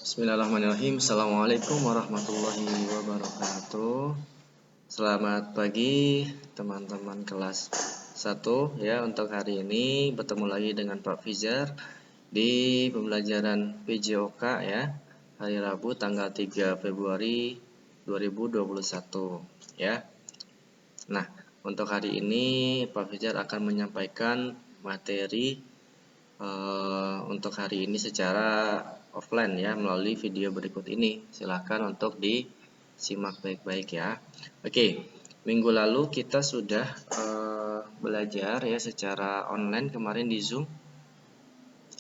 Bismillahirrahmanirrahim. Assalamualaikum warahmatullahi wabarakatuh. Selamat pagi teman-teman kelas 1 ya. Untuk hari ini bertemu lagi dengan Pak Fizar di pembelajaran PJOK ya. Hari Rabu tanggal 3 Februari 2021 ya. Nah, untuk hari ini Pak Fizar akan menyampaikan materi untuk hari ini secara offline ya, melalui video berikut ini. Silahkan untuk disimak baik-baik ya. Oke, minggu lalu kita sudah belajar ya secara online kemarin di Zoom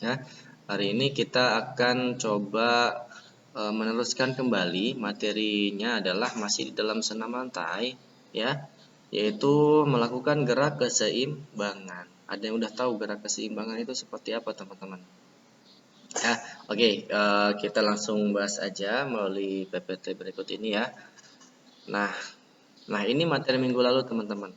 ya. Hari ini kita akan coba meneruskan kembali. Materinya adalah masih di dalam senam lantai ya, yaitu melakukan gerak keseimbangan. Ada yang udah tahu gerak keseimbangan itu seperti apa, teman-teman? Ya, oke, kita langsung bahas aja melalui PPT berikut ini ya. Nah, ini materi minggu lalu, teman-teman.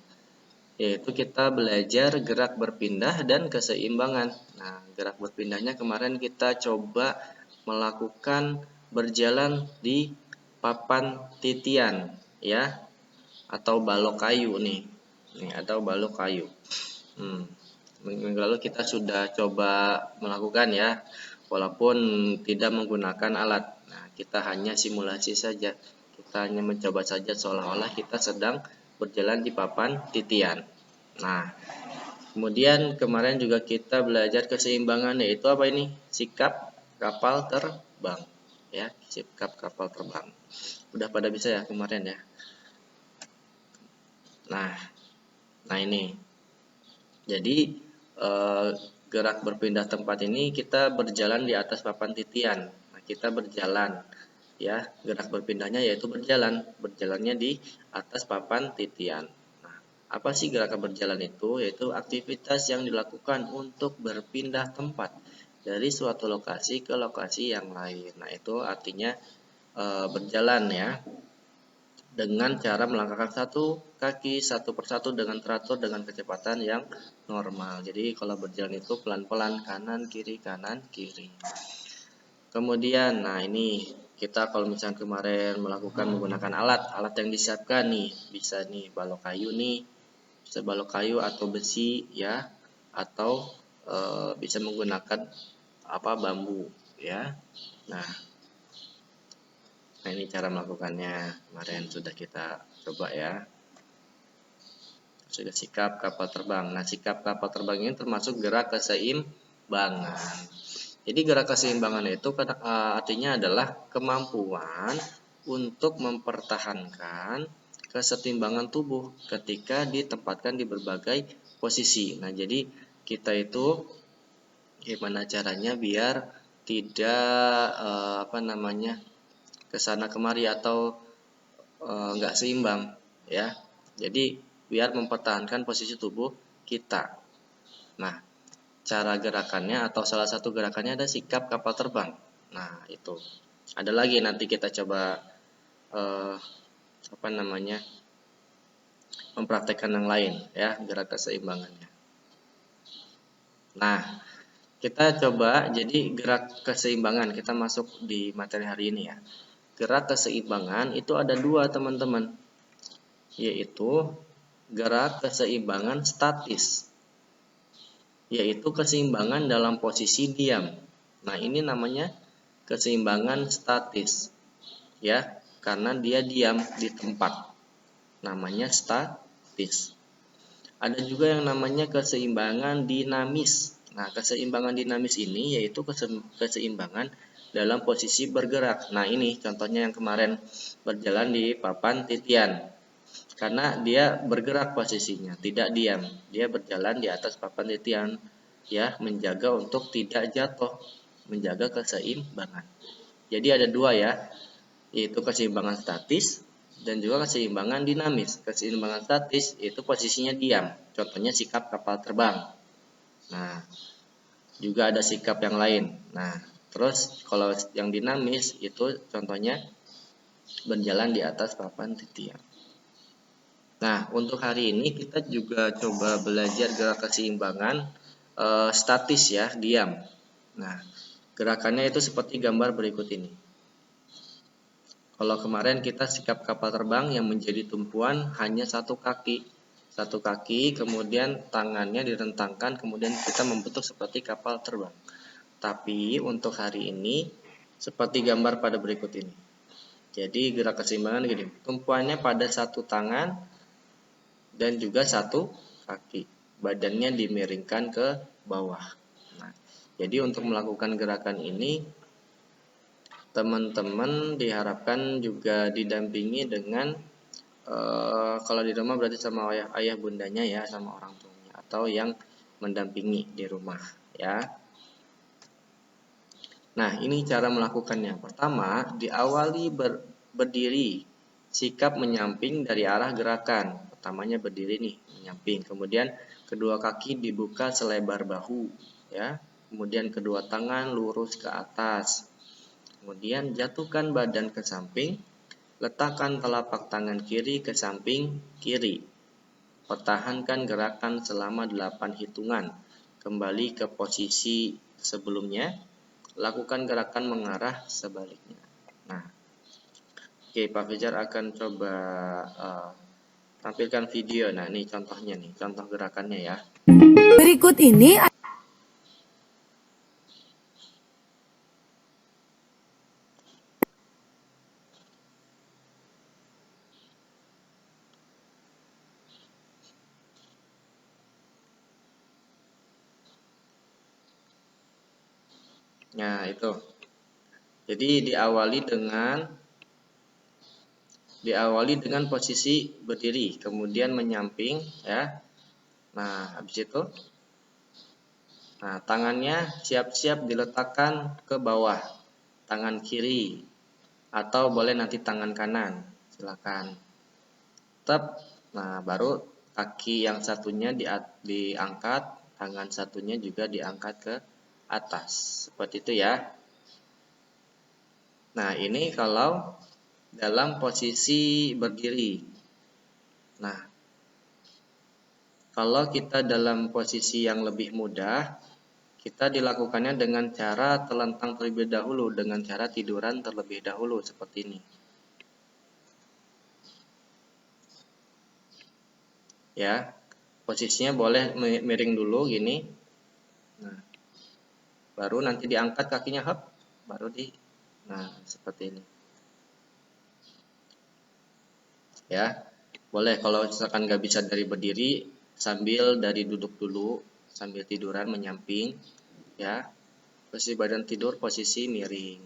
Yaitu kita belajar gerak berpindah dan keseimbangan. Nah, gerak berpindahnya kemarin kita coba melakukan berjalan di papan titian ya, atau balok kayu nih. Atau balok kayu. Minggu lalu kita sudah coba melakukan ya, walaupun tidak menggunakan alat. Nah, kita hanya simulasi saja. Kita hanya mencoba saja seolah-olah kita sedang berjalan di papan titian. Nah, kemudian kemarin juga kita belajar keseimbangan, yaitu apa ini? Sikap kapal terbang ya, sikap kapal terbang. Udah pada bisa ya kemarin ya. Nah ini. Jadi gerak berpindah tempat ini kita berjalan di atas papan titian. Nah, kita berjalan ya, gerak berpindahnya yaitu berjalannya di atas papan titian. Nah, apa sih gerakan berjalan itu? Yaitu aktivitas yang dilakukan untuk berpindah tempat dari suatu lokasi ke lokasi yang lain. Nah, itu artinya berjalan ya, dengan cara melangkahkan satu kaki satu persatu dengan teratur dengan kecepatan yang normal. Jadi kalau berjalan itu pelan-pelan, kanan kiri kanan kiri. Kemudian, nah ini kita kalau misalnya kemarin melakukan menggunakan alat yang disiapkan nih, bisa nih balok kayu nih, bisa balok kayu atau besi ya, atau bisa menggunakan bambu ya. Nah, ini cara melakukannya, kemarin sudah kita coba ya. Sudah sikap kapal terbang. Nah, sikap kapal terbang ini termasuk gerak keseimbangan. Jadi gerak keseimbangan itu artinya adalah kemampuan untuk mempertahankan kesetimbangan tubuh ketika ditempatkan di berbagai posisi. Nah, jadi kita itu gimana caranya biar tidak kesana kemari atau nggak seimbang ya. Jadi biar mempertahankan posisi tubuh kita. Nah, cara gerakannya atau salah satu gerakannya ada sikap kapal terbang. Nah, itu ada lagi, nanti kita coba mempraktekkan yang lain ya, gerak keseimbangannya. Nah, kita coba jadi gerak keseimbangan, kita masuk di materi hari ini ya. Gerak keseimbangan itu ada dua, teman-teman, yaitu gerak keseimbangan statis, yaitu keseimbangan dalam posisi diam. Nah, ini namanya keseimbangan statis ya, karena dia diam di tempat, namanya statis. Ada juga yang namanya keseimbangan dinamis. Nah, keseimbangan dinamis ini yaitu keseimbangan dalam posisi bergerak. Nah, ini contohnya yang kemarin berjalan di papan titian. Karena dia bergerak posisinya, tidak diam. Dia berjalan di atas papan titian ya, menjaga untuk tidak jatuh, menjaga keseimbangan. Jadi ada dua ya, yaitu keseimbangan statis dan juga keseimbangan dinamis. Keseimbangan statis itu posisinya diam, contohnya sikap kapal terbang. Nah, juga ada sikap yang lain. Nah, terus kalau yang dinamis itu contohnya berjalan di atas papan titian. Nah, untuk hari ini kita juga coba belajar gerak keseimbangan statis ya, diam. Nah, Gerakannya itu seperti gambar berikut ini. Kalau kemarin kita sikap kapal terbang yang menjadi tumpuan hanya satu kaki, kemudian tangannya direntangkan, kemudian kita membentuk seperti kapal terbang. Tapi untuk hari ini seperti gambar pada berikut ini. Jadi gerak keseimbangan gini, tumpuannya pada satu tangan dan juga satu kaki, badannya dimiringkan ke bawah. Nah, jadi untuk melakukan gerakan ini teman-teman diharapkan juga didampingi dengan kalau di rumah berarti sama ayah bundanya ya, sama orang tuanya atau yang mendampingi di rumah ya. Nah, ini cara melakukannya. Pertama, diawali berdiri, sikap menyamping dari arah gerakan. Pertamanya berdiri nih, menyamping. Kemudian kedua kaki dibuka selebar bahu ya. Kemudian kedua tangan lurus ke atas. Kemudian jatuhkan badan ke samping, letakkan telapak tangan kiri ke samping kiri. Pertahankan gerakan selama 8 hitungan. Kembali ke posisi sebelumnya, lakukan gerakan mengarah sebaliknya. Nah, oke, Pak Fajar akan coba tampilkan video. Nah, ini contohnya nih, contoh gerakannya ya. Berikut ini Nah, itu. Jadi diawali dengan posisi berdiri, kemudian menyamping ya. Nah, habis itu tangannya siap-siap diletakkan ke bawah, tangan kiri atau boleh nanti tangan kanan, silakan. Nah, baru kaki yang satunya diangkat, tangan satunya juga diangkat ke atas, seperti itu ya. Nah, ini kalau dalam posisi berdiri. Nah, kalau kita dalam posisi yang lebih mudah, kita dilakukannya dengan cara telentang terlebih dahulu, dengan cara tiduran terlebih dahulu, seperti ini. Ya, posisinya boleh miring dulu gini. Nah, baru nanti diangkat kakinya, nah seperti ini. Ya, boleh kalau misalkan nggak bisa dari berdiri, sambil dari duduk dulu, sambil tiduran menyamping, ya. Posisi badan tidur, posisi miring.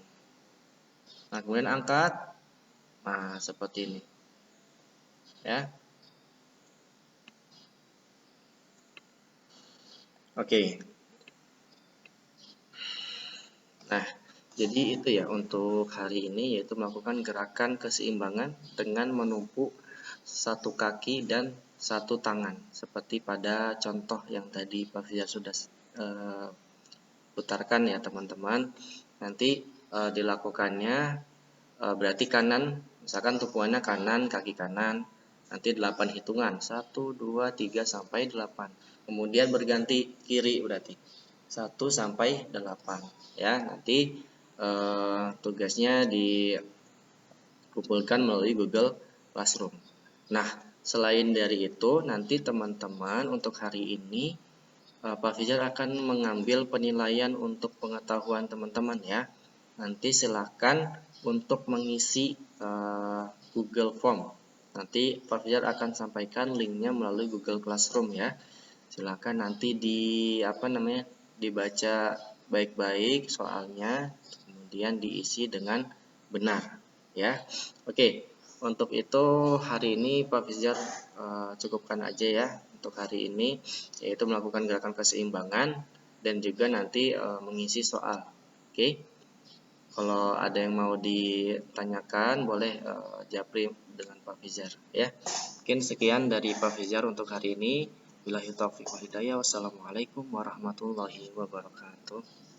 Nah, kemudian angkat, nah seperti ini, ya. Oke. Nah, jadi itu ya untuk hari ini, yaitu melakukan gerakan keseimbangan dengan menumpuk satu kaki dan satu tangan, seperti pada contoh yang tadi Pak Fia sudah putarkan ya teman-teman. Nanti dilakukannya berarti kanan, misalkan tumpuannya kanan, kaki kanan, nanti 8 hitungan, 1, 2, 3, sampai 8. Kemudian berganti kiri berarti 1 sampai 8 ya. Nanti tugasnya dikumpulkan melalui Google Classroom. Nah, selain dari itu nanti teman-teman untuk hari ini Pak Fajar akan mengambil penilaian untuk pengetahuan teman-teman ya. Nanti silakan untuk mengisi Google Form. Nanti Pak Fajar akan sampaikan linknya melalui Google Classroom ya. Silakan nanti dibaca baik-baik soalnya, kemudian diisi dengan benar ya. Oke, untuk itu hari ini Pak Fajar cukupkan aja ya untuk hari ini, yaitu melakukan gerakan keseimbangan dan juga nanti mengisi soal. Oke. Kalau ada yang mau ditanyakan boleh japri dengan Pak Fajar ya. Mungkin sekian dari Pak Fajar untuk hari ini. Billahi taufiq wal hidayah. Wassalamualaikum warahmatullahi wabarakatuh.